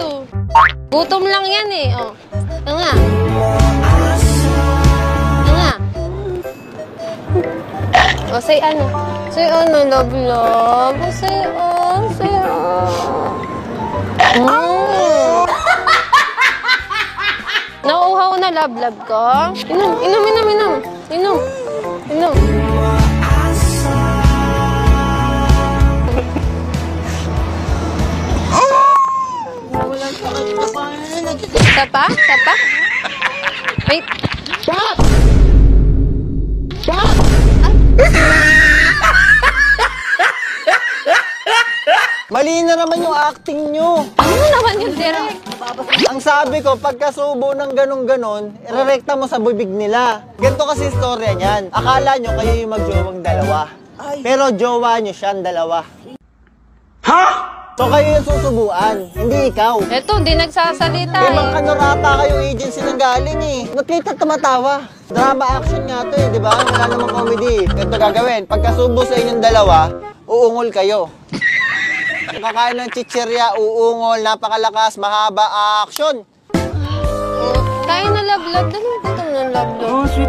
to. Gutom lang yan eh. Oh. Ito nga. Ito nga. O, say ano? Say ano, love, love. O, say say Nauuhaw na, love, love ko. Inom, inom, inom, inom. Inom. Inom. Isa pa? Isa pa? Wait. Stop! Stop! Mali na naman yung acting nyo. Ano naman yung direct? Ang sabi ko, pagkasubo ng ganon-ganon, irerekta mo sa bibig nila. Ganito kasi istorya niyan. Akala nyo kayo yung magjowang dalawa. Pero jowa nyo siyang dalawa. Ha? So kayo yung susubuan, hindi ikaw. Eto, di nagsasalita Ibang kanorata kayong agency nang galing eh. Nakita tumatawa. Drama action nga to eh, di ba? Wala namang comedy. Ganito gagawin. Pagkasubo sa inyong dalawa, uungol kayo. Kakain ng chichirya, uungol, napakalakas, mahaba, action! Kain na love, love. Dali, gutom na love, love. Oh, sweet,